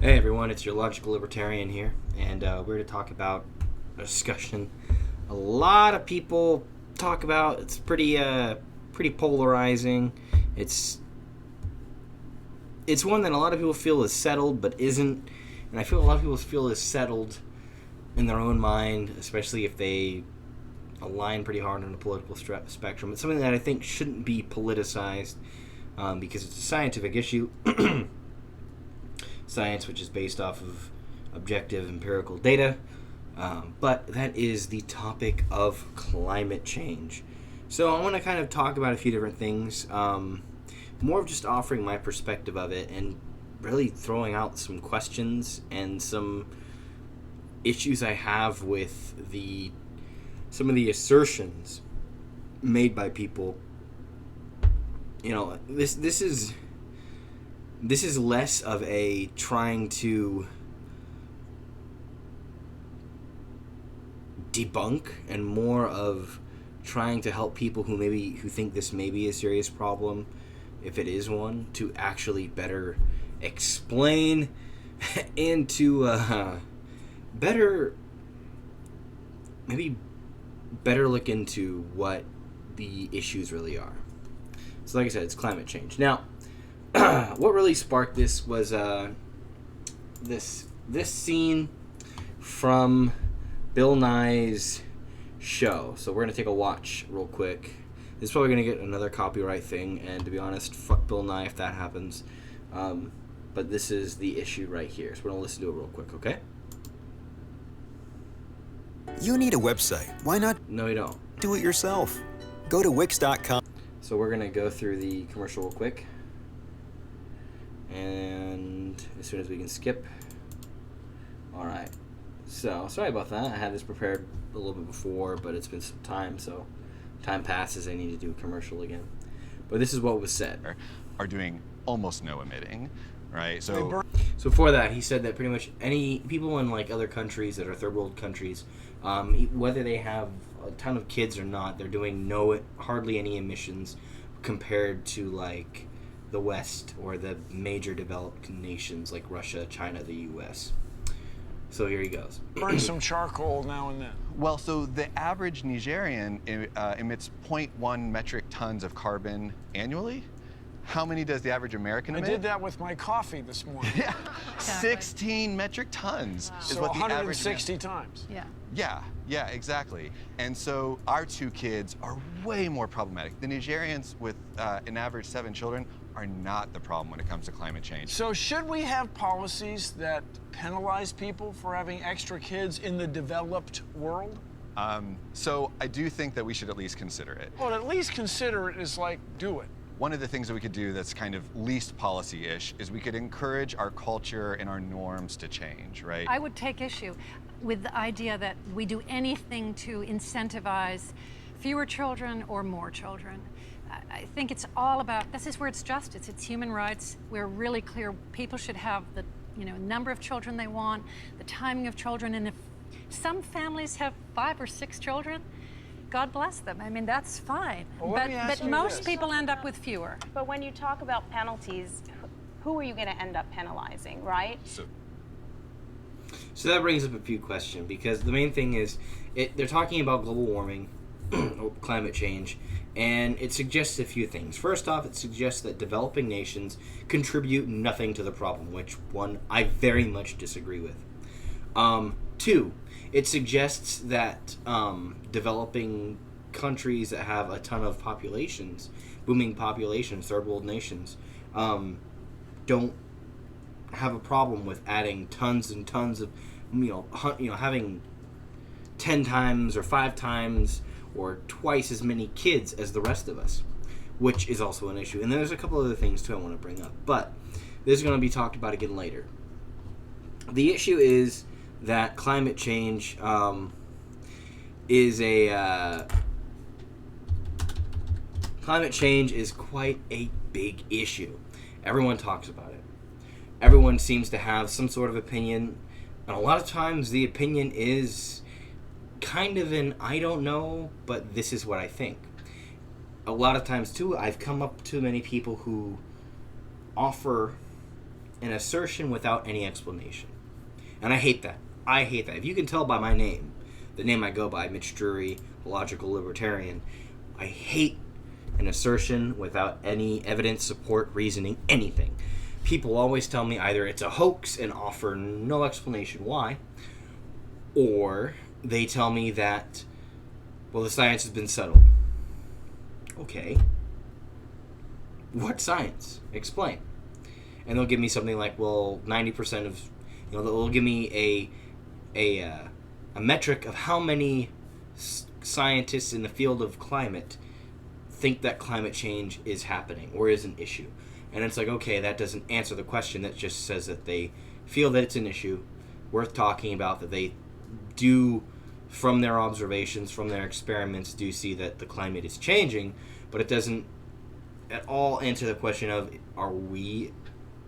Hey everyone, it's your logical libertarian here, and we're going to talk about a discussion a lot of people talk about. It's pretty polarizing. It's one that a lot of people feel is settled, but isn't, and I feel a lot of people feel is settled in their own mind, especially if they align pretty hard on the political spectrum. It's something that I think shouldn't be politicized because it's a scientific issue. Science, which is based off of objective empirical data, but that is the topic of climate change. So I want to kind of talk about a few different things, more of just offering my perspective of it and really throwing out some questions and some issues I have with some of the assertions made by people. You know, this is less of a trying to debunk and more of trying to help people who think this may be a serious problem, if it is one, to actually better explain and to better look into what the issues really are. So like I said, it's climate change. Now, what really sparked this was this scene from Bill Nye's show. So we're going to take a watch real quick. This is probably going to get another copyright thing, and to be honest, fuck Bill Nye if that happens. But this is the issue right here. So we're going to listen to it real quick, okay? You need a website. Why not No, you don't. do it yourself? Go to Wix.com. So we're going to go through the commercial real quick. And as soon as we can skip. Alright. So, sorry about that. I had this prepared a little bit before, but it's been some time, so time passes, I need to do a commercial again. But this is what was said. Are doing almost no emitting, right? So for that, he said that pretty much any people in like other countries that are third world countries, whether they have a ton of kids or not, they're doing hardly any emissions compared to like the West or the major developed nations like Russia, China, the U.S. So here he goes. Burn some charcoal now and then. well, so the average Nigerian emits 0.1 metric tons of carbon annually. How many does the average American I emit? did that with my coffee this morning. Yeah, 16 metric tons is So what the average 160 times. Yeah, exactly. And so our two kids are way more problematic. The Nigerians with an average 7 children are not the problem when it comes to climate change. So should we have policies that penalize people for having extra kids in the developed world? So I do think that we should at least consider it. Well, at least consider it is like, do it. One of the things that we could do that's kind of least policy-ish is we could encourage our culture and our norms to change, right? I would take issue with the idea that we do anything to incentivize fewer children or more children. I think it's all about, this is where it's justice, it's human rights. We're really clear people should have the number of children they want, the timing of children, and if some families have 5 or 6 children, God bless them. I mean, that's fine. Well, let me ask but you most this. people end up with fewer. But when you talk about penalties, who are you going to end up penalizing, right? So that brings up a few questions, because the main thing is they're talking about global warming, or climate change, and it suggests a few things. First off, it suggests that developing nations contribute nothing to the problem, which one I very much disagree with. 2, it suggests that developing countries that have a ton of populations, booming populations, third world nations, don't have a problem with adding tons and tons of, having 10 times or 5 times or twice as many kids as the rest of us, which is also an issue. And there's a couple other things too I want to bring up, but this is going to be talked about again later. The issue is that climate change is quite a big issue. Everyone talks about it. Everyone seems to have some sort of opinion, and a lot of times the opinion is kind of an I don't know, but this is what I think. A lot of times too, I've come up to many people who offer an assertion without any explanation. And I hate that. I hate that. If you can tell by my name, the name I go by, Mitch Drury, logical libertarian, I hate an assertion without any evidence, support, reasoning, anything. People always tell me either it's a hoax and offer no explanation why, or they tell me that, well, the science has been settled. Okay. What science? Explain. And they'll give me something like, well, 90% of, they'll give me a metric of how many scientists in the field of climate think that climate change is happening or is an issue. And it's like, okay, that doesn't answer the question. That just says that they feel that it's an issue worth talking about, that they do, from their observations, from their experiments, do see that the climate is changing, but it doesn't at all answer the question of, are we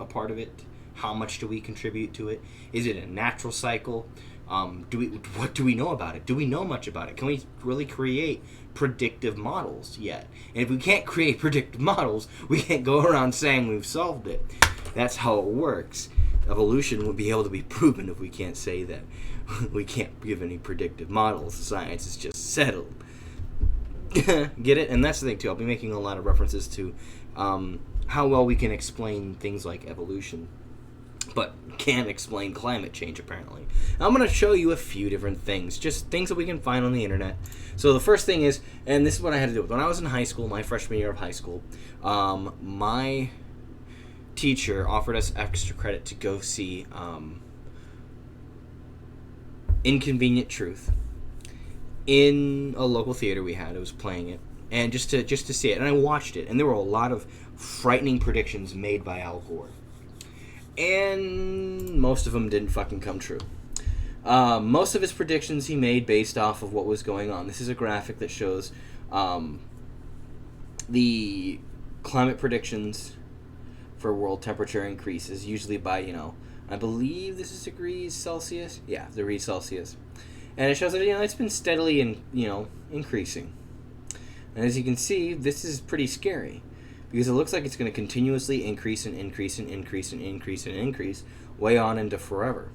a part of it? How much do we contribute to it? Is it a natural cycle? What do we know about it? Do we know much about it? Can we really create predictive models yet? And if we can't create predictive models, we can't go around saying we've solved it. That's how it works. Evolution would be able to be proven if we can't say that we can't give any predictive models. Science is just settled. Get it? And that's the thing too. I'll be making a lot of references to how well we can explain things like evolution, but can't explain climate change, apparently. I'm going to show you a few different things, just things that we can find on the internet. So the first thing is, and this is what I had to do with when I was in high school, my freshman year of high school, my teacher offered us extra credit to go see Inconvenient Truth in a local theater we had. It was playing it, and just to see it, and I watched it, and there were a lot of frightening predictions made by Al Gore. And most of them didn't fucking come true. Most of his predictions he made based off of what was going on. This is a graphic that shows the climate predictions for world temperature increases, usually by, I believe this is degrees Celsius. Yeah, degrees Celsius. And it shows that, it's been steadily increasing. And as you can see, this is pretty scary, because it looks like it's going to continuously increase and increase and increase and increase and increase way on into forever.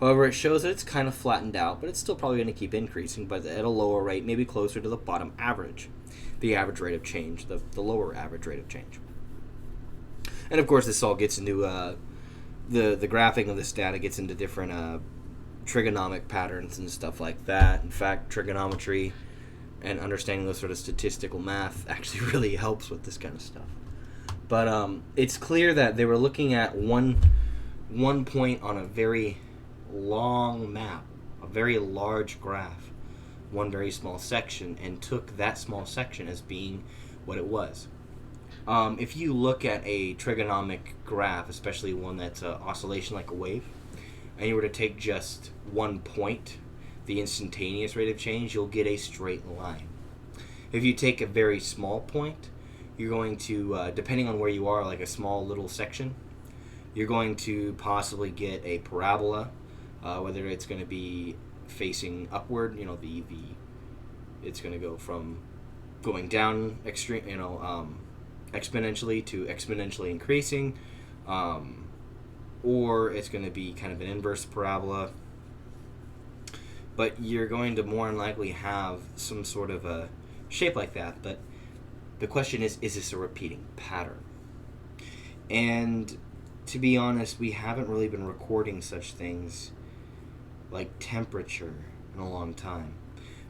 However, it shows that it's kind of flattened out, but it's still probably going to keep increasing, but at a lower rate, maybe closer to the bottom average, the average rate of change, the lower average rate of change. And of course, this all gets into the graphing of this data gets into different trigonomic patterns and stuff like that. In fact, trigonometry and understanding those sort of statistical math actually really helps with this kind of stuff. But it's clear that they were looking at one point on a very long map, a very large graph, one very small section, and took that small section as being what it was. If you look at a trigonomic graph, especially one that's an oscillation like a wave, and you were to take just 1 point, the instantaneous rate of change, you'll get a straight line. If you take a very small point, you're going to, depending on where you are, like a small little section, you're going to possibly get a parabola, whether it's going to be facing upward, it's going to go from going down exponentially to exponentially increasing, or it's going to be kind of an inverse parabola. But you're going to more than likely have some sort of a shape like that. But the question is this a repeating pattern? And to be honest, we haven't really been recording such things like temperature in a long time.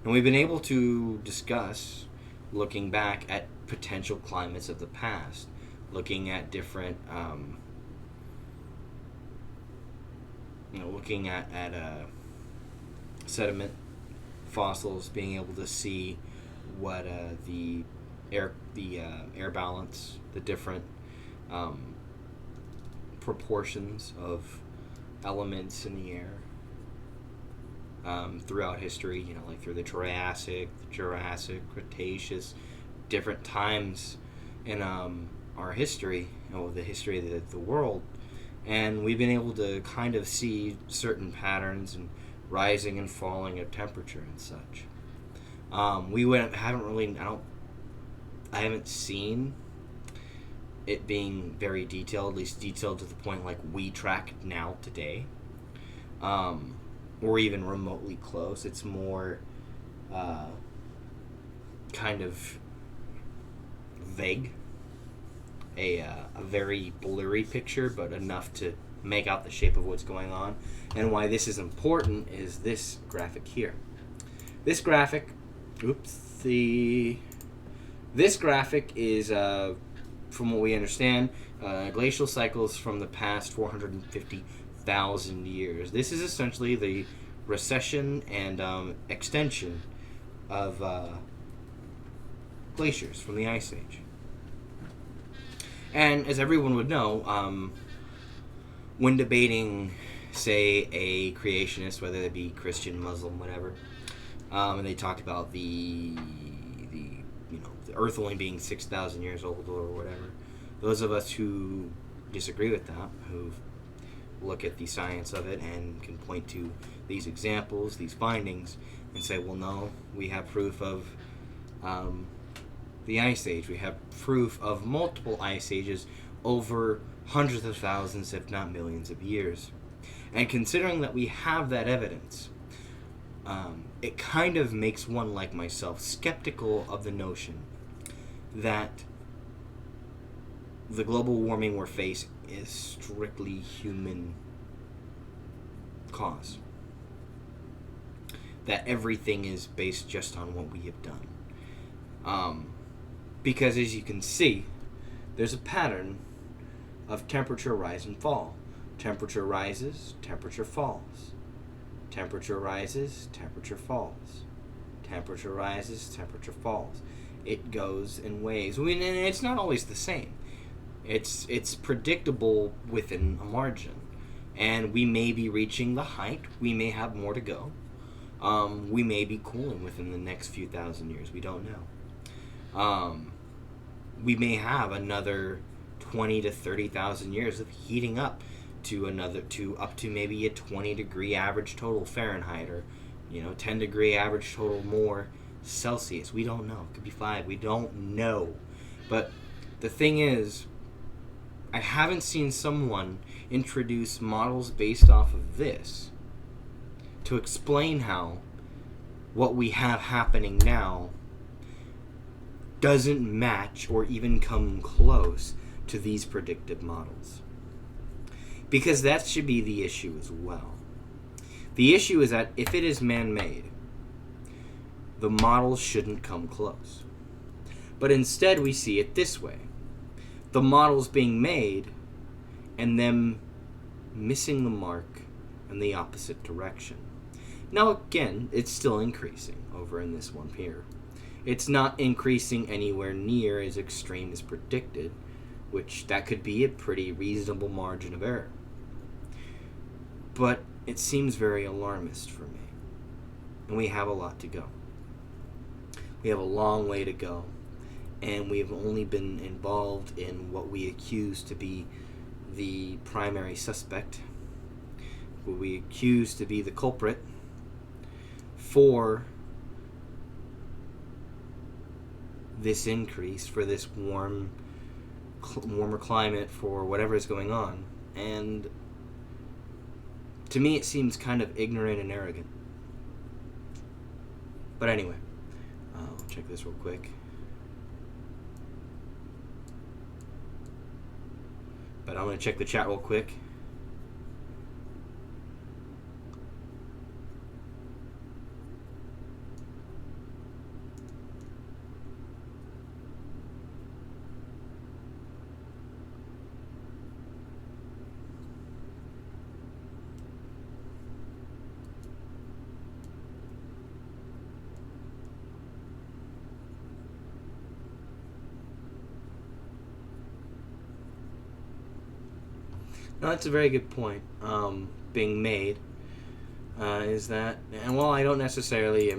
And we've been able to discuss, looking back at potential climates of the past, looking at different, looking at sediment fossils, being able to see what the air balance, the different proportions of elements in the air throughout history, like through the Jurassic, Cretaceous, different times in our history, the history of the world, and we've been able to kind of see certain patterns and rising and falling of temperature and such. I haven't seen it being very detailed, at least detailed to the point like we track now today, or even remotely close. It's more kind of vague, a very blurry picture, but enough to make out the shape of what's going on. And why this is important is this graphic here. This graphic, this graphic is, from what we understand, glacial cycles from the past 450,000 years. This is essentially the recession and extension of glaciers from the Ice Age. And as everyone would know, when debating, say, a creationist, whether they be Christian, Muslim, whatever, and they talked about the Earth only being 6,000 years old or whatever, those of us who disagree with that, who look at the science of it and can point to these examples, these findings, and say, well, no, we have proof of the Ice Age. We have proof of multiple Ice Ages over hundreds of thousands, if not millions of years. And considering that we have that evidence, it kind of makes one like myself skeptical of the notion that the global warming we're facing is strictly human cause. That everything is based just on what we have done. Because as you can see, there's a pattern of temperature rise and fall. Temperature rises, temperature falls. Temperature rises, temperature falls. Temperature rises, temperature falls. It goes in waves. And it's not always the same. It's predictable within a margin. And we may be reaching the height. We may have more to go. We may be cooling within the next few thousand years. We don't know. We may have another 20 to 30,000 years of heating up to up to maybe a 20-degree average total Fahrenheit, or 10-degree average total more Celsius. We don't know. It could be 5. We don't know. But the thing is, I haven't seen someone introduce models based off of this to explain how what we have happening now doesn't match or even come close to these predictive models. Because that should be the issue as well. The issue is that if it is man-made, the models shouldn't come close. But instead we see it this way. The models being made and them missing the mark in the opposite direction. Now again, it's still increasing over in this one here. It's not increasing anywhere near as extreme as predicted, which that could be a pretty reasonable margin of error. But it seems very alarmist for me. And we have a lot to go. We have a long way to go. And we've only been involved in what we accuse to be the primary suspect, what we accuse to be the culprit for this increase, for this warmer climate, for whatever is going on. And to me it seems kind of ignorant and arrogant. But anyway, I'll check this real quick. But I'm going to check the chat real quick. No, that's a very good point. Being made is that, and while I don't necessarily,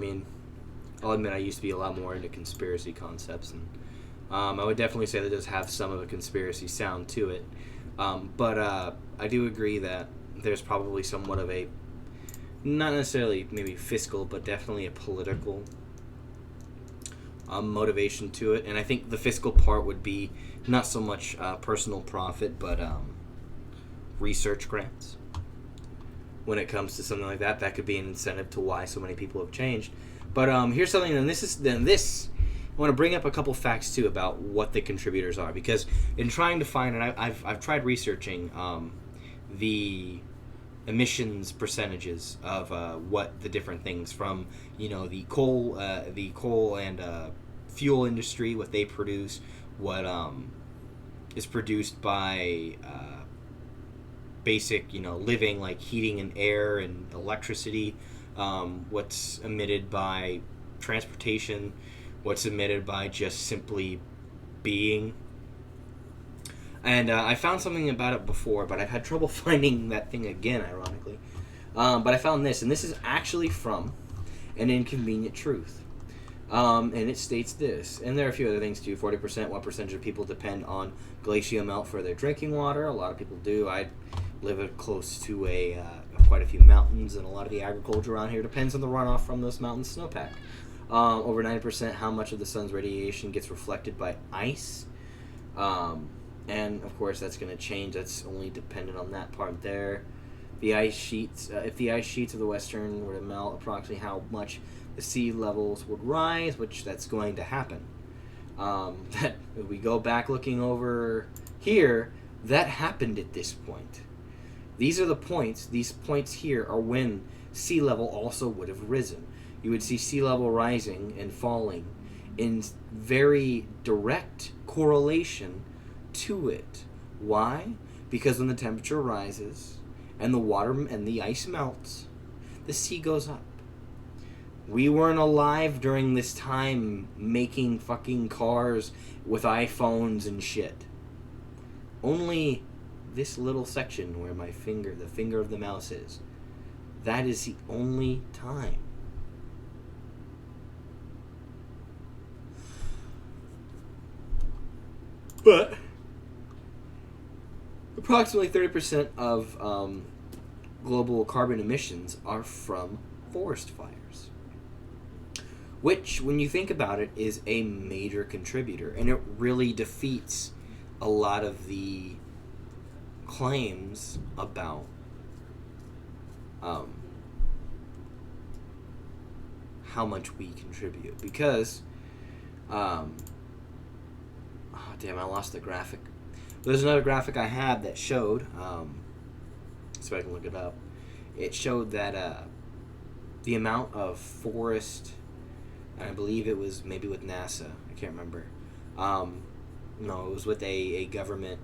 I'll admit I used to be a lot more into conspiracy concepts, and I would definitely say that does have some of a conspiracy sound to it. But I do agree that there's probably somewhat of a, not necessarily maybe fiscal, but definitely a political motivation to it. And I think the fiscal part would be not so much personal profit, but research grants. When it comes to something like that, that could be an incentive to why so many people have changed. But here's something, and this I want to bring up a couple facts too about what the contributors are, because in trying to find, and I've tried researching the emissions percentages of what the different things from, you know, the coal and fuel industry, what they produce, what is produced by basic, you know, living, like heating and air and electricity, what's emitted by transportation, what's emitted by just simply being. And I found something about it before, but I've had trouble finding that thing again, ironically. But I found this, and this is actually from An Inconvenient Truth. And it states this, and there are a few other things too. 40%, what percentage of people depend on glacial melt for their drinking water? A lot of people do. I live close to quite a few mountains, and a lot of the agriculture around here depends on the runoff from those mountain snowpack. Over 90%, how much of the sun's radiation gets reflected by ice? And of course, that's going to change. That's only dependent on that part there. The ice sheets, if the ice sheets of the western were to melt, approximately how much the sea levels would rise, which that's going to happen. That if we go back looking over here, that happened at this point. These are the points. These points here are when sea level also would have risen. You would see sea level rising and falling in very direct correlation to it. Why? Because when the temperature rises and the water and the ice melts, the sea goes up. We weren't alive during this time making fucking cars with iPhones and shit. Only this little section where my finger, the finger of the mouse is. That is the only time. But approximately 30% of global carbon emissions are from forest fires, which, when you think about it, is a major contributor, and it really defeats a lot of the claims about how much we contribute, because oh damn, I lost the graphic. There's another graphic I had that showed, so I can look it up. It showed that the amount of forest, and I believe it was maybe with NASA, I can't remember. No, it was with a government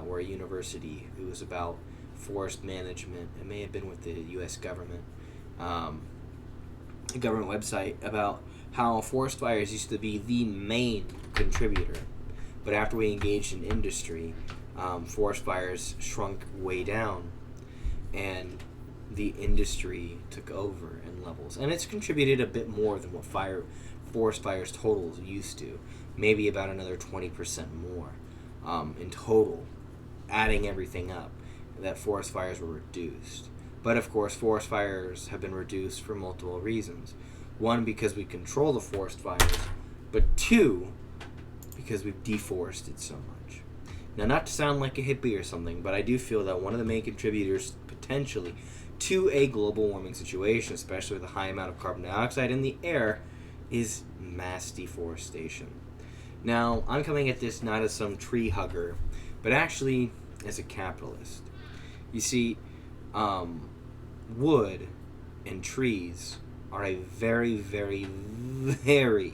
or a university. It was about forest management. It may have been with the U.S. government. A government website about how forest fires used to be the main contributor. But after we engaged in industry, forest fires shrunk way down, and the industry took over in levels. And it's contributed a bit more than what forest fires total used to. Maybe about another 20% more in total, adding everything up, that forest fires were reduced. But of course, forest fires have been reduced for multiple reasons. One, because we control the forest fires, but two, because we've deforested so much. Now, not to sound like a hippie or something, but I do feel that one of the main contributors potentially to a global warming situation, especially with the high amount of carbon dioxide in the air, is mass deforestation. Now, I'm coming at this not as some tree hugger, but actually as a capitalist. You see, wood and trees are a very, very, very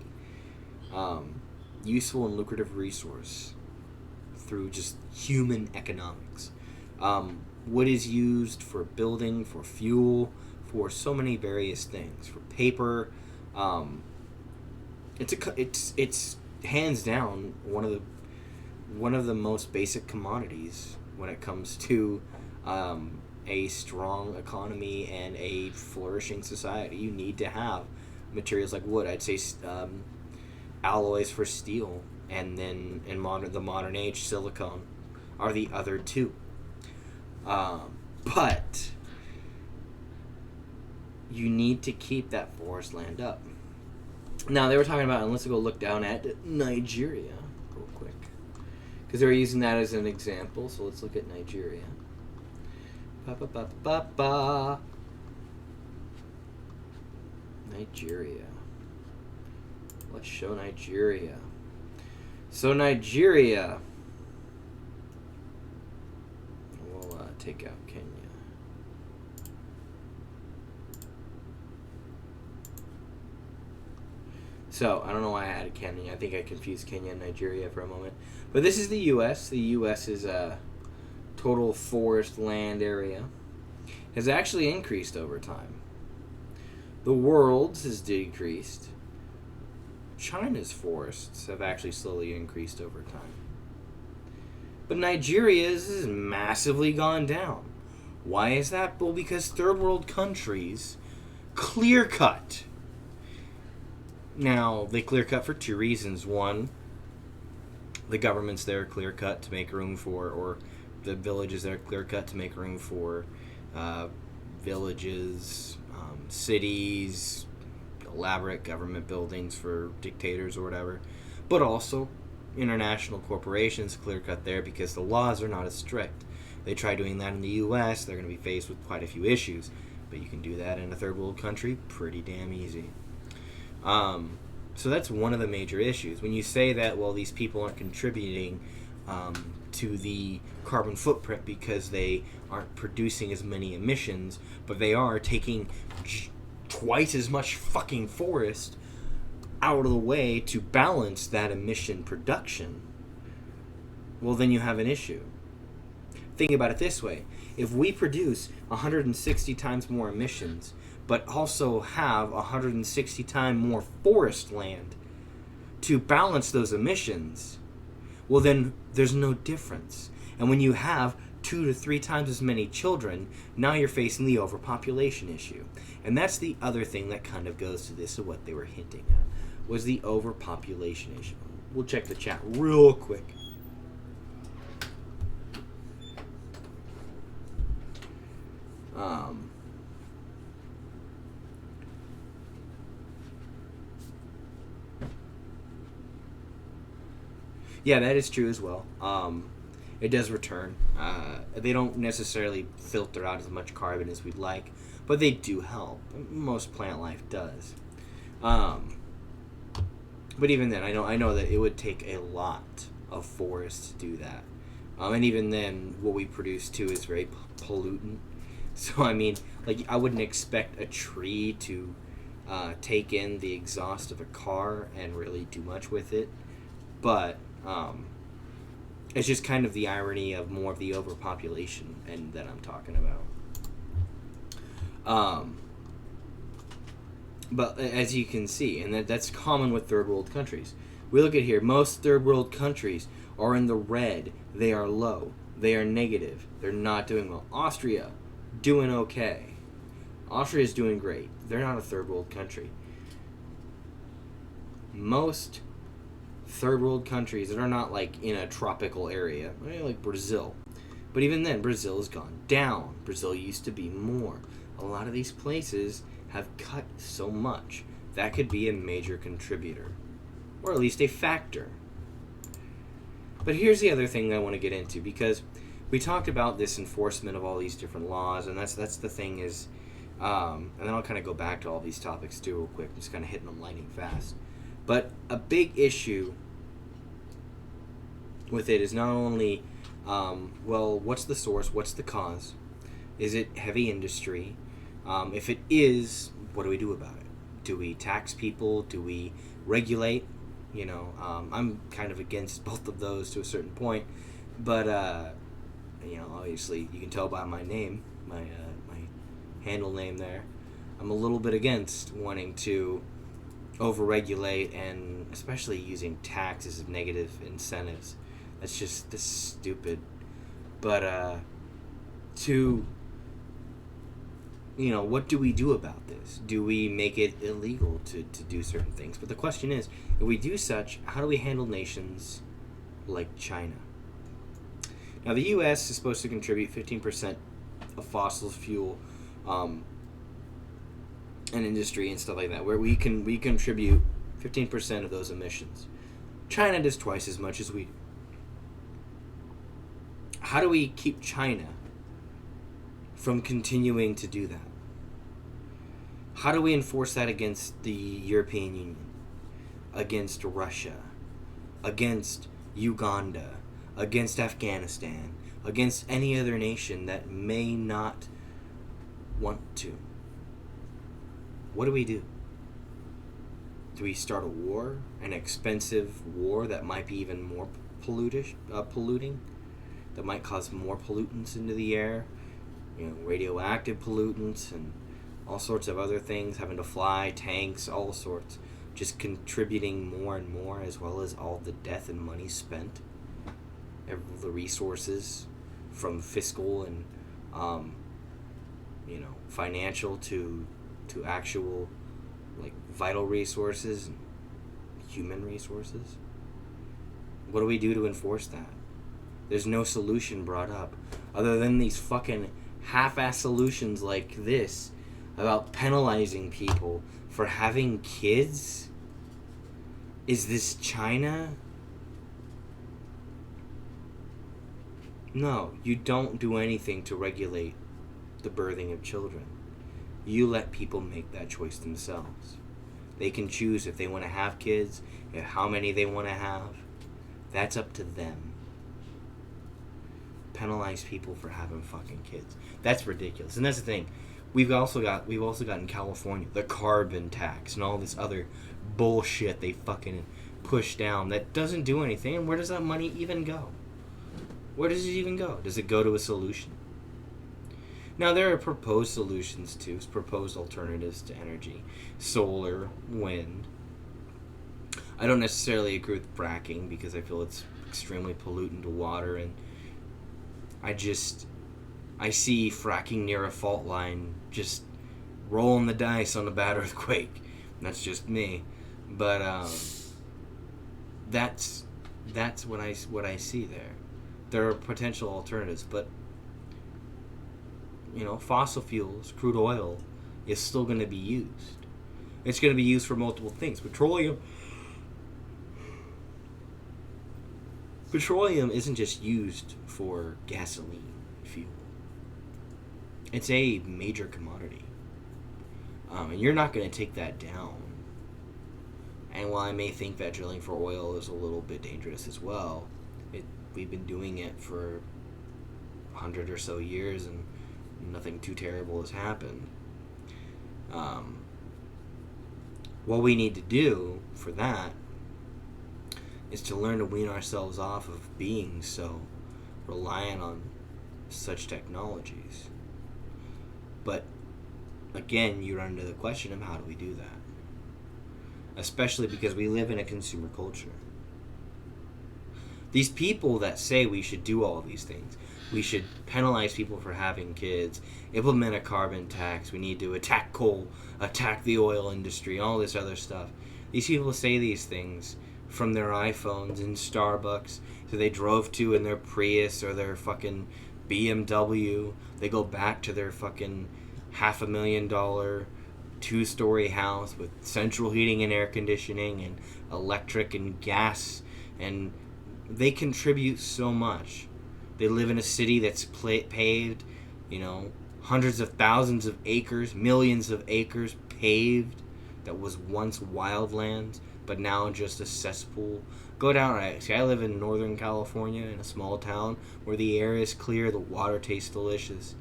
useful and lucrative resource through just human economics. Wood is used for building, for fuel, for so many various things, for paper. It's hands down one of the most basic commodities when it comes to a strong economy and a flourishing society. You need to have materials like wood. I'd say alloys for steel, and then in the modern age, silicone are the other two. But you need to keep that forest land up. Now, they were talking about, and let's go look down at Nigeria real quick. Because they were using that as an example, so let's look at Nigeria. Ba-ba-ba-ba-ba. Nigeria. Let's show Nigeria. So Nigeria. We'll take out Kenya. So, I don't know why I added Kenya. I think I confused Kenya and Nigeria for a moment. But this is the U.S. The U.S. is a total forest land area. Has actually increased over time. The world's has decreased. China's forests have actually slowly increased over time. But Nigeria's has massively gone down. Why is that? Well, because third world countries clear cut. Now, they clear cut for two reasons. One, the government's there clear cut to make room for, or the villages there clear cut to make room for villages, cities, elaborate government buildings for dictators or whatever. But also, international corporations clear cut there because the laws are not as strict. They try doing that in the U.S., they're going to be faced with quite a few issues. But you can do that in a third world country pretty damn easy. So that's one of the major issues. When you say that, well, these people aren't contributing to the carbon footprint because they aren't producing as many emissions, but they are taking twice as much fucking forest out of the way to balance that emission production, well, then you have an issue. Think about it this way. If we produce 160 times more emissions, but also have 160 times more forest land to balance those emissions, well, then there's no difference. And when you have 2 to 3 times as many children, now you're facing the overpopulation issue. And that's the other thing that kind of goes to this, of what they were hinting at, was the overpopulation issue. We'll check the chat real quick. Yeah, that is true as well. It does return. They don't necessarily filter out as much carbon as we'd like, but they do help. Most plant life does. But even then, I know that it would take a lot of forest to do that. And even then, what we produce too is very pollutant. So I mean, like, I wouldn't expect a tree to take in the exhaust of a car and really do much with it. But it's just kind of the irony of more of the overpopulation and that I'm talking about. But as you can see, and that's common with third world countries. We look at here, most third world countries are in the red. They are low. They are negative. They're not doing well. Austria, doing okay. Austria is doing great. They're not a third world country. Most third world countries that are not like in a tropical area, like Brazil. But even then, Brazil has gone down. Brazil used to be more. A lot of these places have cut so much. That could be a major contributor, or at least a factor. But here's the other thing that I want to get into, because we talked about this enforcement of all these different laws, and that's the thing is, and then I'll kind of go back to all these topics too real quick, just kind of hitting them lightning fast. But a big issue with it is not only, well, what's the source? What's the cause? Is it heavy industry? If it is, what do we do about it? Do we tax people? Do we regulate? You know, I'm kind of against both of those to a certain point. But, you know, obviously you can tell by my name, my handle name there, I'm a little bit against wanting to overregulate, and especially using taxes as negative incentives. That's stupid. But you know, what do we do about this? Do we make it illegal to do certain things? But the question is, if we do such, how do we handle nations like China? Now, the U.S. is supposed to contribute 15% of fossil fuel and industry and stuff like that, where we contribute 15% of those emissions. China does twice as much as we do. How do we keep China from continuing to do that? How do we enforce that against the European Union, against Russia, against Uganda, against Afghanistan, against any other nation that may not want to? What do? Do we start a war, an expensive war that might be even more polluting, that might cause more pollutants into the air, radioactive pollutants and all sorts of other things, having to fly, tanks, all sorts, just contributing more and more, as well as all the death and money spent, the resources from fiscal and financial to actual vital resources and human resources. What do we do to enforce that? There's no solution brought up other than these fucking half-ass solutions like this about penalizing people for having kids. Is this China? No, you don't do anything to regulate the birthing of children. You let people make that choice themselves. They can choose if they want to have kids, how many they want to have. That's up to them. Penalize people for having fucking kids. That's ridiculous. And that's the thing. We've also got in California the carbon tax and all this other bullshit they fucking push down that doesn't do anything. And where does that money even go? Where does it even go? Does it go to a solution? Now, there are proposed solutions too, proposed alternatives to energy. Solar, wind. I don't necessarily agree with fracking because I feel it's extremely pollutant to water, and I see fracking near a fault line just rolling the dice on a bad earthquake. That's just me. But that's what I see there. There are potential alternatives, but fossil fuels, crude oil, is still going to be used. It's going to be used for multiple things. Petroleum isn't just used for gasoline fuel. It's a major commodity. And you're not going to take that down. And while I may think that drilling for oil is a little bit dangerous as well, we've been doing it for 100 or so years and nothing too terrible has happened. What we need to do for that is to learn to wean ourselves off of being so reliant on such technologies. But again, you run into the question of how do we do that? Especially because we live in a consumer culture. These people that say we should do all of these things, we should penalize people for having kids, implement a carbon tax, we need to attack coal, attack the oil industry, all this other stuff. These people say these things from their iPhones in Starbucks that they drove to in their Prius or their fucking BMW. They go back to their fucking $500,000 two-story house with central heating and air conditioning and electric and gas, and they contribute so much. They live in a city that's paved, hundreds of thousands of acres, millions of acres paved that was once wildlands, but now just a cesspool. Go down. I live in Northern California in a small town where the air is clear, the water tastes delicious.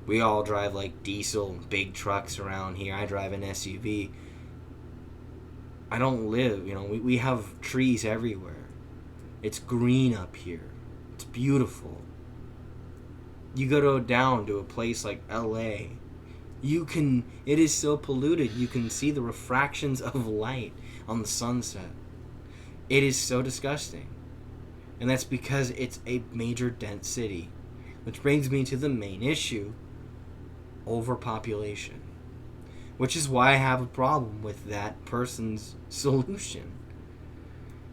We all drive like diesel and big trucks around here. I drive an SUV. I don't live, we have trees everywhere. It's green up here. It's beautiful. You go down to a place like LA, it is so polluted, you can see the refractions of light on the sunset. It is so disgusting. And that's because it's a major dense city. Which brings me to the main issue, overpopulation. Which is why I have a problem with that person's solution.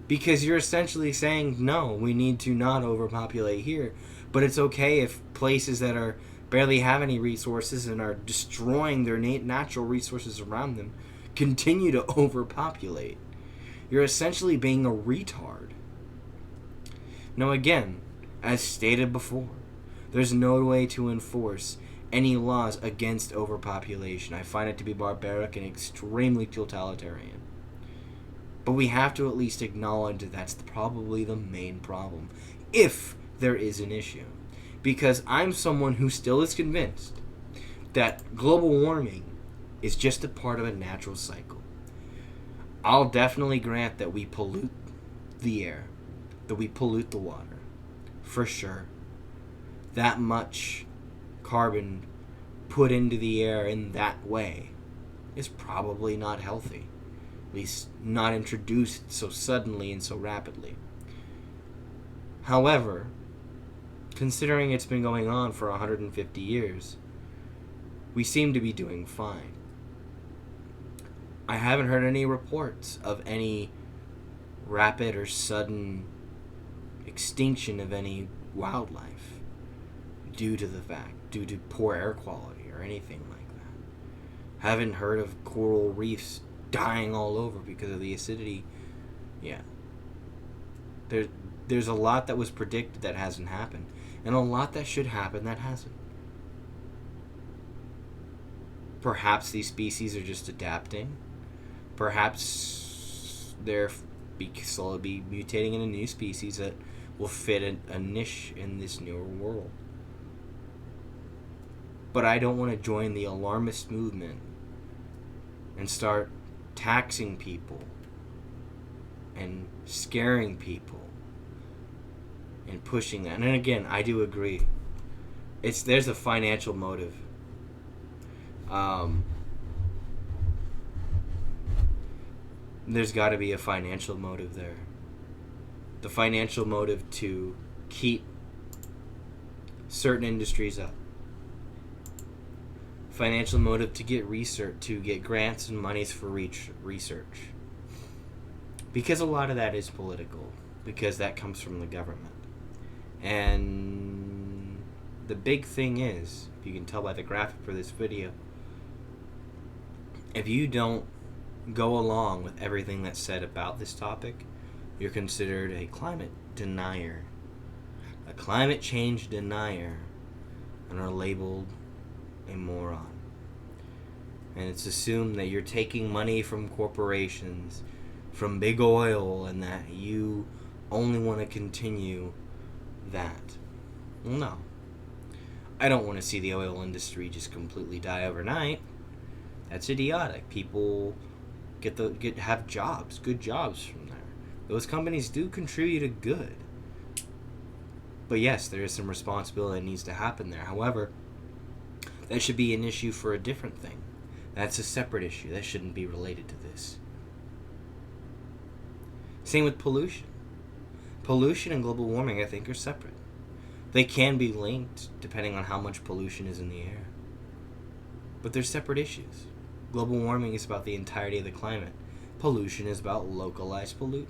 Because you're essentially saying, no, we need to not overpopulate here. But it's okay if places that barely have any resources and are destroying their natural resources around them continue to overpopulate. You're essentially being a retard. Now again, as stated before, there's no way to enforce any laws against overpopulation. I find it to be barbaric and extremely totalitarian. But we have to at least acknowledge that that's probably the main problem, if there is an issue. Because I'm someone who still is convinced that global warming is just a part of a natural cycle. I'll definitely grant that we pollute the air, that we pollute the water, for sure. That much carbon put into the air in that way is probably not healthy. At least not introduced so suddenly and so rapidly. However, considering it's been going on for 150 years, we seem to be doing fine. I haven't heard any reports of any rapid or sudden extinction of any wildlife due to poor air quality or anything like that. Haven't heard of coral reefs dying all over because of the acidity. Yeah. There's a lot that was predicted that hasn't happened, and a lot that should happen that hasn't. Perhaps these species are just adapting. Perhaps they're slowly mutating into new species that will fit a niche in this newer world. But I don't want to join the alarmist movement and start taxing people and scaring people and pushing that. And again, I do agree. There's a financial motive. There's got to be a financial motive there. The financial motive to keep certain industries up. Financial motive to get research, to get grants and monies for research. Because a lot of that is political. Because that comes from the government. And the big thing is, if you can tell by the graphic for this video, if you don't go along with everything that's said about this topic, you're considered a climate denier. A climate change denier, and are labeled a moron. And it's assumed that you're taking money from corporations, from big oil, and that you only want to continue that. Well, no. I don't want to see the oil industry just completely die overnight. That's idiotic. People have jobs, good jobs from there. Those companies do contribute to good. But yes, there is some responsibility that needs to happen there. However, that should be an issue for a different thing. That's a separate issue. That shouldn't be related to this. Same with pollution. Pollution and global warming, I think, are separate. They can be linked depending on how much pollution is in the air. But they're separate issues. Global warming is about the entirety of the climate. Pollution is about localized pollutants.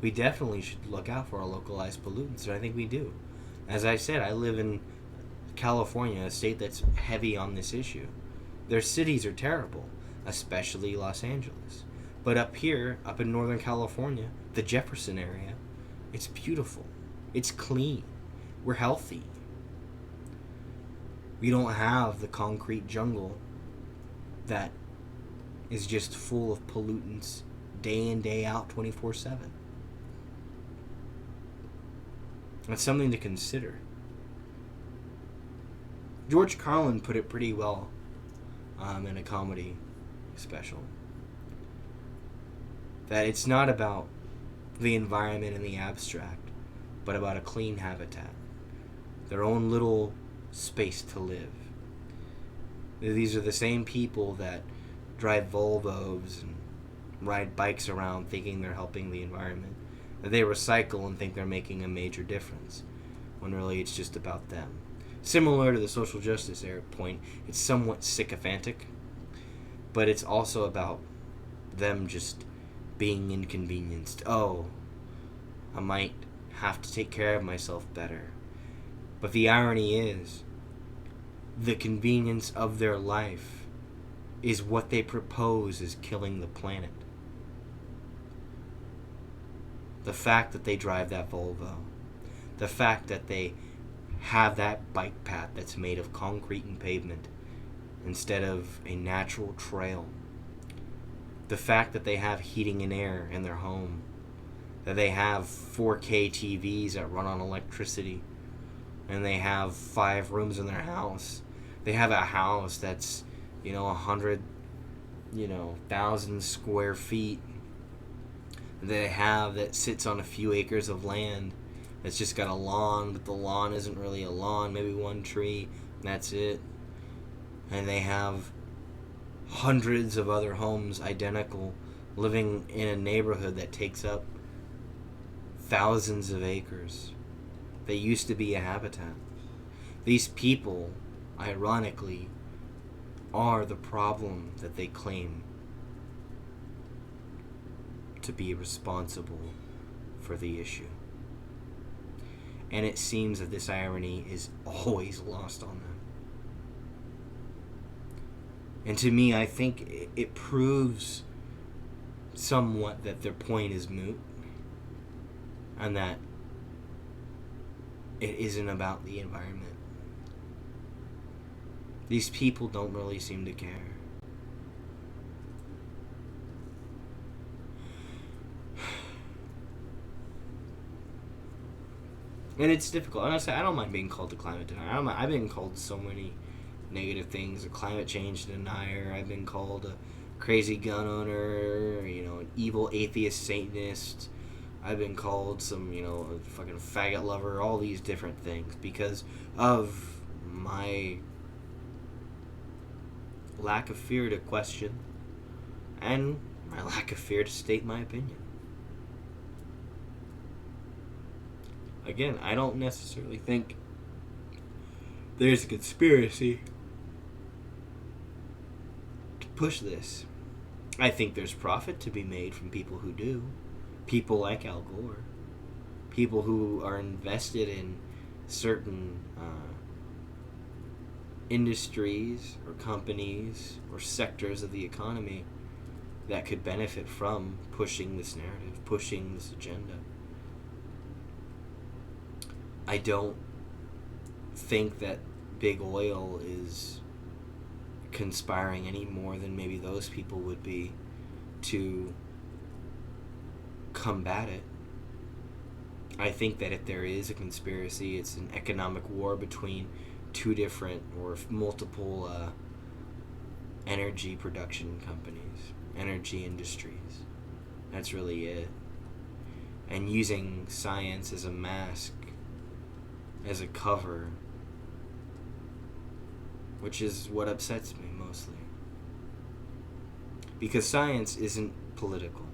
We definitely should look out for our localized pollutants, and I think we do. As I said, I live in California, a state that's heavy on this issue. Their cities are terrible, especially Los Angeles. But up here, up in Northern California, the Jefferson area, it's beautiful. It's clean. We're healthy. We don't have the concrete jungle that is just full of pollutants day in, day out, 24/7. That's something to consider. George Carlin put it pretty well in a comedy special. That it's not about the environment in the abstract, but about a clean habitat. Their own little space to live. These are the same people that drive Volvos and ride bikes around thinking they're helping the environment. They recycle and think they're making a major difference, when really it's just about them. Similar to the social justice point, it's somewhat sycophantic, but it's also about them just being inconvenienced. Oh, I might have to take care of myself better. But the irony is, the convenience of their life is what they propose is killing the planet. The fact that they drive that Volvo, the fact that they have that bike path that's made of concrete and pavement instead of a natural trail, the fact that they have heating and air in their home, that they have 4K TVs that run on electricity, and they have 5 rooms in their house. They have a house that's, 100, 1,000 square feet they have that sits on a few acres of land. It's just got a lawn, but the lawn isn't really a lawn, maybe one tree, and that's it. And they have hundreds of other homes identical, living in a neighborhood that takes up thousands of acres. They used to be a habitat. These people, ironically, are the problem that they claim to be responsible for the issue. And it seems that this irony is always lost on them. And to me, I think it proves somewhat that their point is moot, and that it isn't about the environment. These people don't really seem to care. And it's difficult. Honestly, I don't mind being called a climate denier. I've been called so many negative things: a climate change denier. I've been called a crazy gun owner, an evil atheist Satanist. I've been called a fucking faggot lover, all these different things because of my lack of fear to question and my lack of fear to state my opinion. Again, I don't necessarily think there's a conspiracy to push this. I think there's profit to be made from people who do. People like Al Gore. People who are invested in certain industries or companies or sectors of the economy that could benefit from pushing this narrative, pushing this agenda. I don't think that big oil is conspiring any more than maybe those people would be to combat it. I think that if there is a conspiracy, it's an economic war between two different or multiple energy production companies, energy industries. That's really it. And using science as a mask, as a cover, which is what upsets me mostly. Because science isn't political,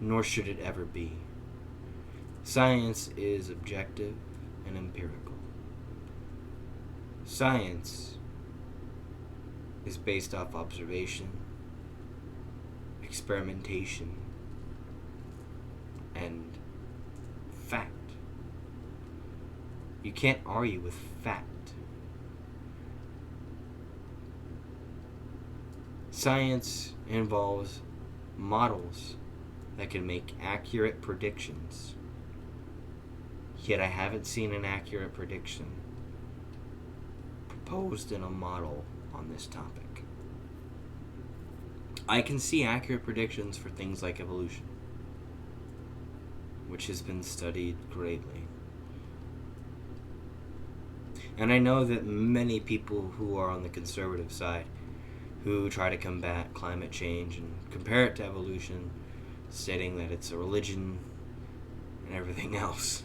nor should it ever be. Science is objective and empirical. Science is based off observation, experimentation, and fact. You can't argue with fact. Science involves models that can make accurate predictions. Yet I haven't seen an accurate prediction proposed in a model on this topic. I can see accurate predictions for things like evolution, which has been studied greatly. And I know that many people who are on the conservative side, who try to combat climate change and compare it to evolution, stating that it's a religion and everything else,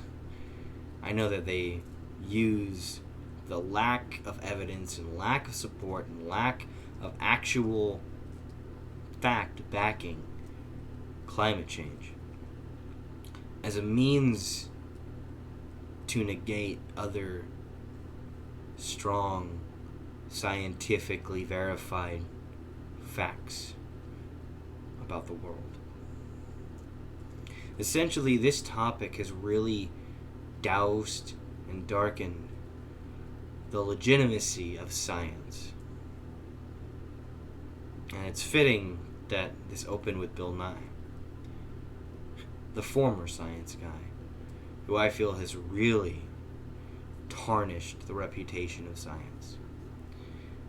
I know that they use the lack of evidence and lack of support and lack of actual fact backing climate change as a means to negate other strong, scientifically verified facts about the world. Essentially, this topic has really doused and darkened the legitimacy of science. And it's fitting that this opened with Bill Nye, the former science guy, who I feel has really tarnished the reputation of science.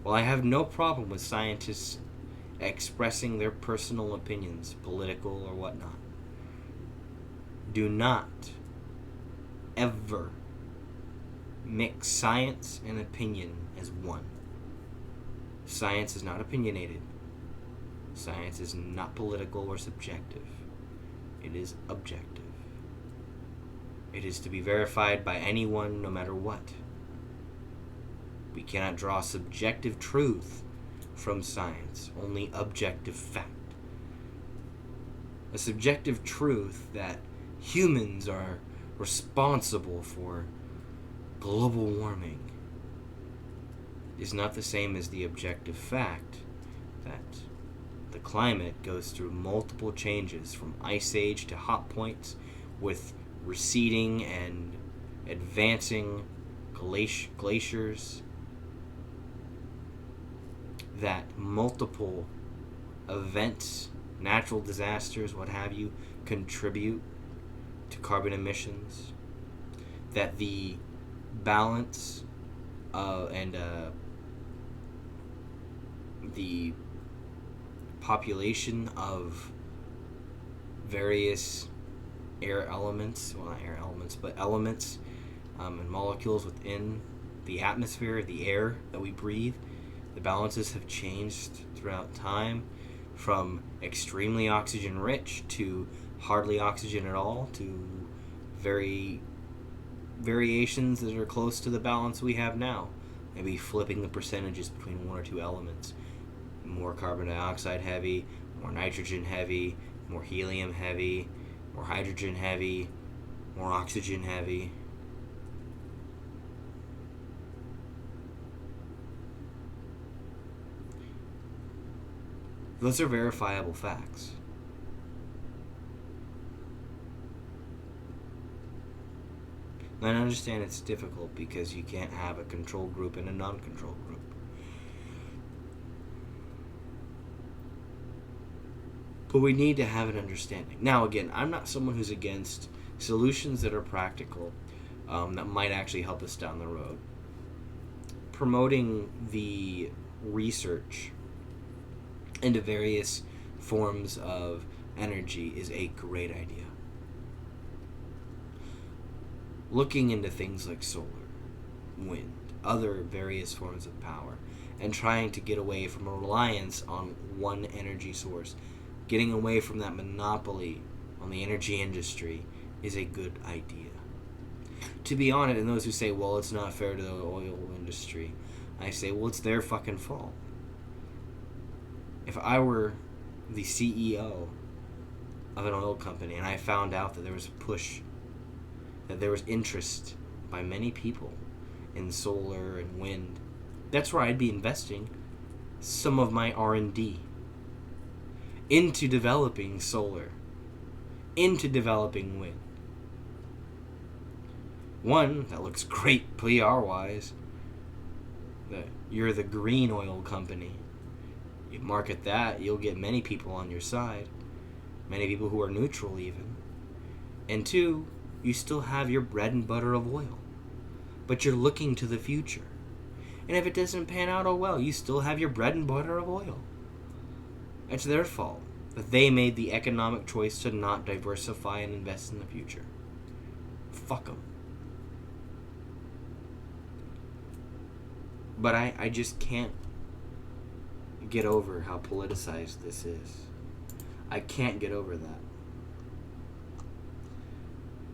While I have no problem with scientists expressing their personal opinions, political or whatnot, do not ever mix science and opinion as one. Science is not opinionated. Science is not political or subjective. It is objective. It is to be verified by anyone, no matter what. We cannot draw subjective truth from science, only objective fact. A subjective truth that humans are responsible for global warming is not the same as the objective fact that the climate goes through multiple changes from ice age to hot points with receding and advancing glaciers, that multiple events, natural disasters, what have you, contribute to carbon emissions, that the balance and the population of various air elements, well, not air elements, but elements and molecules within the atmosphere, the air that we breathe, the balances have changed throughout time, from extremely oxygen rich to hardly oxygen at all, to variations that are close to the balance we have now. Maybe flipping the percentages between one or two elements. More carbon dioxide heavy, more nitrogen heavy, more helium heavy, more hydrogen heavy, more oxygen heavy. Those are verifiable facts. And I understand it's difficult because you can't have a control group and a non-control group. But we need to have an understanding. Now, again, I'm not someone who's against solutions that are practical, that might actually help us down the road. Promoting the research into various forms of energy is a great idea. Looking into things like solar, wind, other various forms of power, and trying to get away from a reliance on one energy source, getting away from that monopoly on the energy industry is a good idea. To be honest, and those who say, well, it's not fair to the oil industry, I say, well, it's their fucking fault. If I were the CEO of an oil company and I found out that there was a push, that there was interest by many people in solar and wind, that's where I'd be investing some of my R&D into developing solar, into developing wind. One, that looks great PR-wise. That you're the green oil company. You market that, you'll get many people on your side. Many people who are neutral even. And two, you still have your bread and butter of oil. But you're looking to the future. And if it doesn't pan out, oh well, you still have your bread and butter of oil. It's their fault that they made the economic choice to not diversify and invest in the future. Fuck them. But I just can't get over how politicized this is. I can't get over that.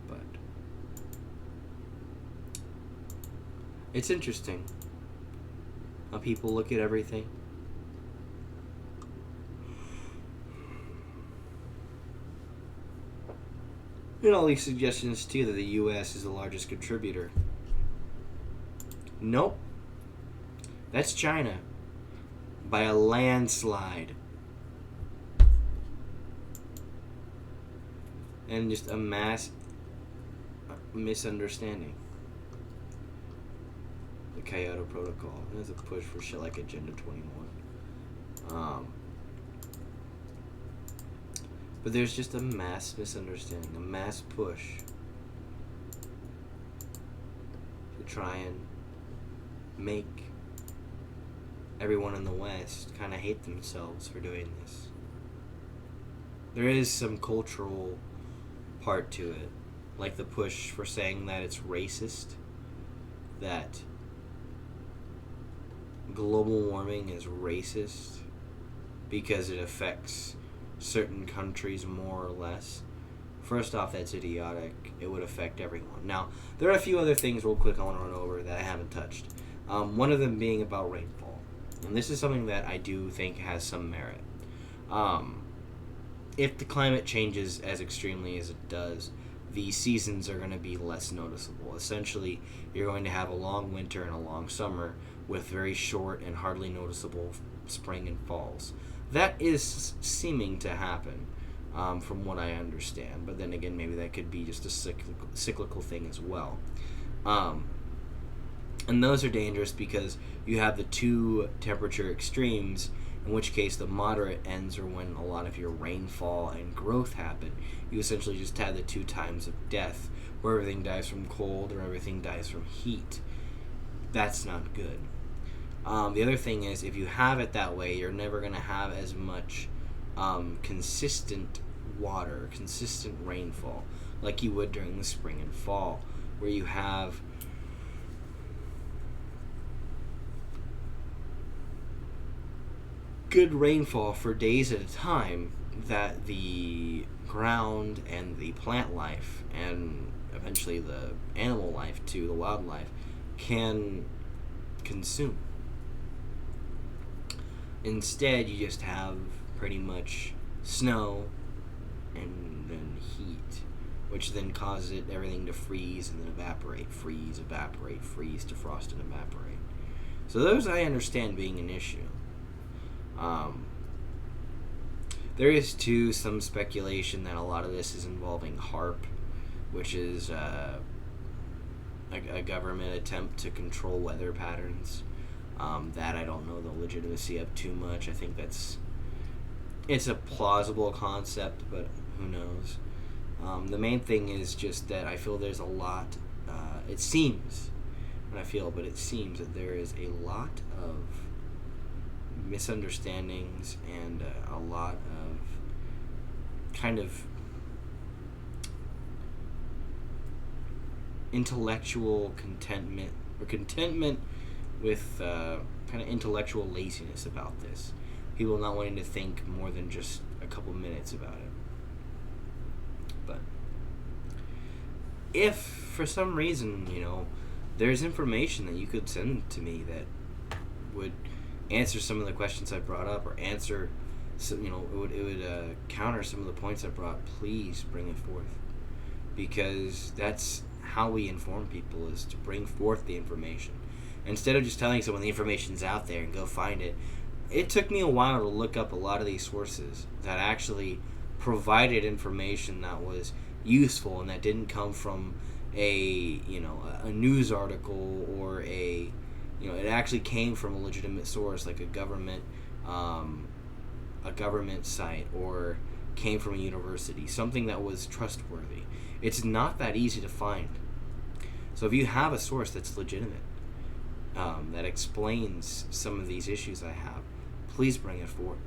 But it's interesting how people look at everything. And all these suggestions too that the U.S. is the largest contributor. Nope. That's China. By a landslide. And just a mass misunderstanding. The Kyoto Protocol. There's a push for shit like Agenda 21. But there's just a mass misunderstanding, a mass push to try and make everyone in the West kind of hate themselves for doing this. There is some cultural part to it, like the push for saying that it's racist, that global warming is racist because it affects certain countries more or less. First off, that's idiotic. It would affect everyone. Now, there are a few other things real quick I want to run over that I haven't touched. One of them being about rainfall. And this is something that I do think has some merit. If the climate changes as extremely as it does, the seasons are going to be less noticeable. Essentially, you're going to have a long winter and a long summer with very short and hardly noticeable spring and falls. That is seeming to happen, from what I understand. But then again, maybe that could be just a cyclical thing as well. And those are dangerous because you have the two temperature extremes, in which case the moderate ends are when a lot of your rainfall and growth happen. You essentially just have the two times of death, where everything dies from cold or everything dies from heat. That's not good. The other thing is, if you have it that way, you're never going to have as much consistent water, consistent rainfall, like you would during the spring and fall, where you have good rainfall for days at a time that the ground and the plant life and eventually the animal life too, the wildlife, can consume. Instead, you just have pretty much snow and then heat, which then causes everything to freeze and then evaporate, freeze, evaporate, freeze, defrost, and evaporate. So those I understand being an issue. There is too some speculation that a lot of this is involving HAARP, which is a government attempt to control weather patterns. That I don't know the legitimacy of too much. I think it's a plausible concept, but who knows. The main thing is just that I feel there's a lot, it seems that there is a lot of misunderstandings and a lot of kind of intellectual contentment with kind of intellectual laziness about this. People not wanting to think more than just a couple minutes about it. But if for some reason, there's information that you could send to me that would answer some of the questions I brought up, or answer some, it would counter some of the points I brought, please bring it forth, because that's how we inform people, is to bring forth the information instead of just telling someone the information's out there and go find it. It took me a while to look up a lot of these sources that actually provided information that was useful and that didn't come from a news article or it actually came from a legitimate source, like a government site, or came from a university, something that was trustworthy. It's not that easy to find. So if you have a source that's legitimate, that explains some of these issues I have, please bring it forward.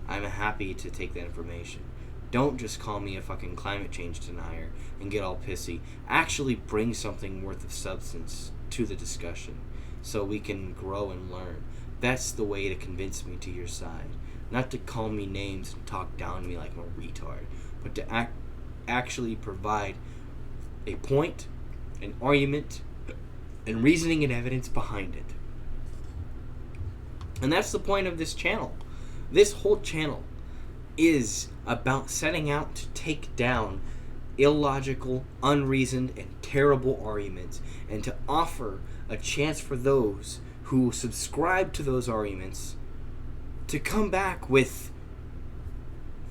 I'm happy to take that information. Don't just call me a fucking climate change denier and get all pissy. Actually bring something worth of substance to the discussion so we can grow and learn. That's the way to convince me to your side. Not to call me names and talk down to me like I'm a retard, but to actually provide a point, an argument, and reasoning and evidence behind it. And that's the point of this channel. This whole channel is about setting out to take down illogical, unreasoned, and terrible arguments, and to offer a chance for those who subscribe to those arguments to come back with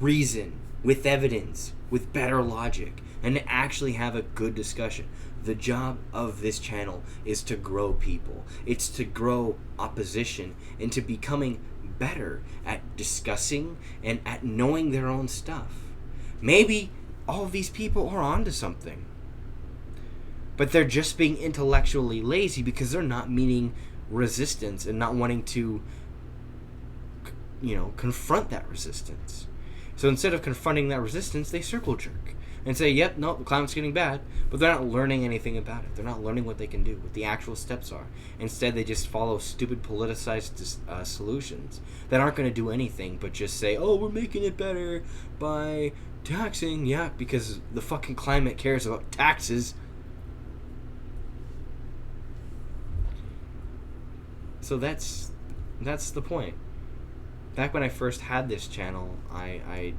reason, with evidence, with better logic, and to actually have a good discussion. The job of this channel is to grow people. It's to grow opposition into becoming better at discussing and at knowing their own stuff. Maybe all of these people are onto something. But they're just being intellectually lazy because they're not meeting resistance and not wanting to, confront that resistance. So instead of confronting that resistance, they circle jerk and say, yep, no, the climate's getting bad, but they're not learning anything about it. They're not learning what they can do, what the actual steps are. Instead, they just follow stupid politicized solutions that aren't going to do anything but just say, oh, we're making it better by taxing. Yeah, because the fucking climate cares about taxes. So that's the point. Back when I first had this channel, I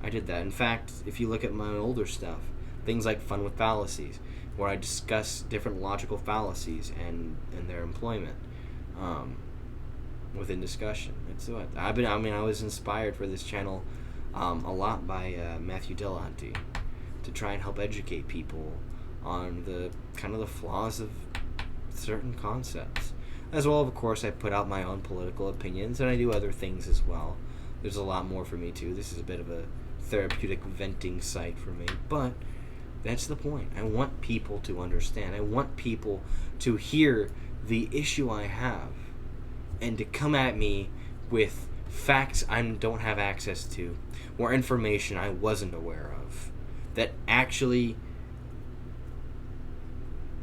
did that. In fact, if you look at my older stuff, things like Fun with Fallacies, where I discuss different logical fallacies and their employment within discussion. That's what I was inspired for this channel a lot by Matthew Dillahunty to try and help educate people on the kind of the flaws of certain concepts. As well, of course, I put out my own political opinions, and I do other things as well. There's a lot more for me, too. This is a bit of a therapeutic venting site for me, but that's the point. I want people to understand. I want people to hear the issue I have and to come at me with facts I don't have access to or information I wasn't aware of that actually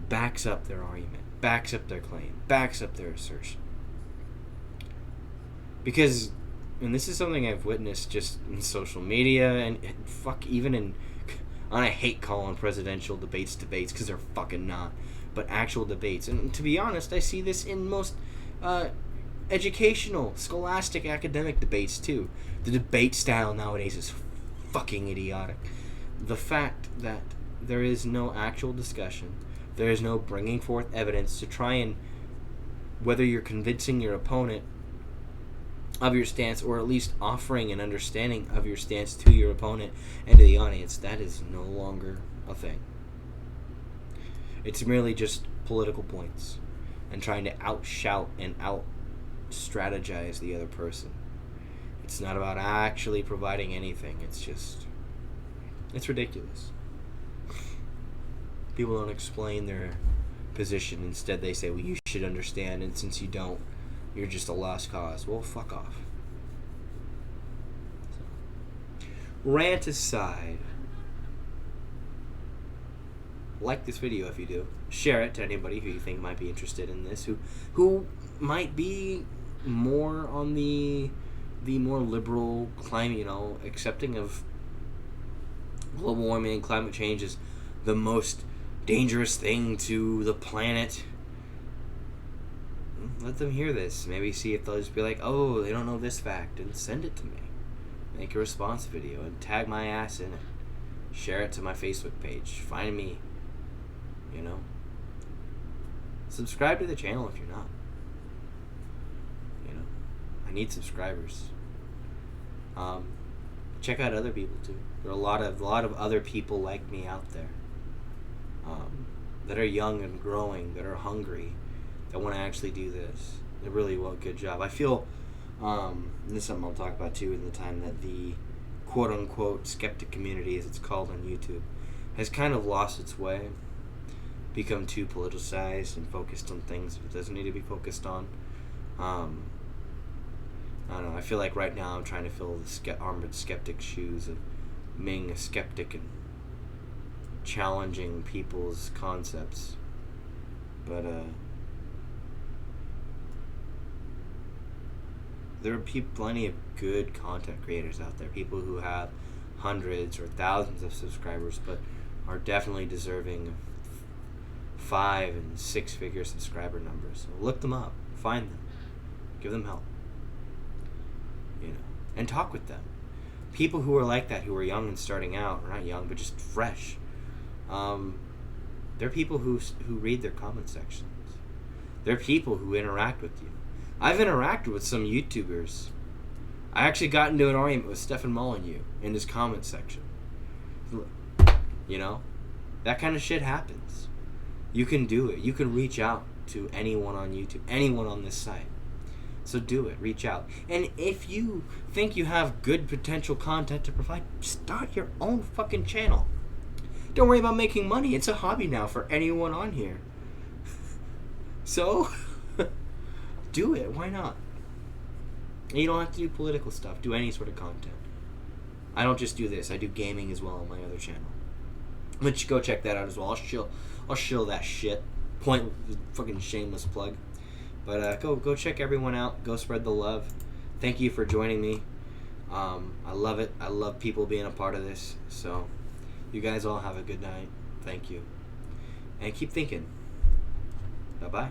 backs up their argument, backs up their claim, backs up their assertion. Because, and this is something I've witnessed just in social media and even in, and I hate calling presidential debates because they're fucking not, but actual debates. And to be honest, I see this in most educational, scholastic, academic debates too. The debate style nowadays is fucking idiotic. The fact that there is no actual discussion, there is no bringing forth evidence to try and, whether you're convincing your opponent of your stance or at least offering an understanding of your stance to your opponent and to the audience, that is no longer a thing. It's merely just political points and trying to outshout and out-strategize the other person. It's not about actually providing anything. It's ridiculous. People don't explain their position. Instead, they say, well, you should understand, and since you don't, you're just a lost cause. Well, fuck off. So, rant aside, like this video if you do. Share it to anybody who you think might be interested in this, who might be more on the more liberal climate, accepting of global warming and climate change is the most dangerous thing to the planet. Let them hear this. Maybe see if they'll just be like, oh, they don't know this fact, and send it to me. Make a response video and tag my ass in it. Share it to my Facebook page. Find me. Subscribe to the channel if you're not. I need subscribers. Check out other people too. There are a lot of other people like me out there. That are young and growing, that are hungry, that want to actually do this. They really will. Good job. I feel, and this is something I'll talk about too in the time, that the quote-unquote skeptic community, as it's called on YouTube, has kind of lost its way, become too politicized and focused on things it doesn't need to be focused on. I don't know. I feel like right now I'm trying to fill the armored skeptic shoes of being a skeptic and challenging people's concepts. But there are plenty of good content creators out there, people who have hundreds or thousands of subscribers but are definitely deserving of 5 and 6 figure subscriber numbers. So look them up, find them, give them help, and talk with them. People who are like that, who are young and starting out, or not young but just fresh, they're people who read their comment sections. They're people who interact with you. I've interacted with some YouTubers. I actually got into an argument with Stefan Molyneux in his comment section. That kind of shit happens. You can do it. You can reach out to anyone on YouTube, anyone on this site. So do it. Reach out. And if you think you have good potential content to provide, start your own fucking channel. Don't worry about making money. It's a hobby now for anyone on here. So, do it. Why not? And you don't have to do political stuff. Do any sort of content. I don't just do this. I do gaming as well on my other channel. But you go check that out as well. I'll shill that shit. Fucking shameless plug. But go check everyone out. Go spread the love. Thank you for joining me. I love it. I love people being a part of this. So, you guys all have a good night. Thank you. And keep thinking. Bye-bye.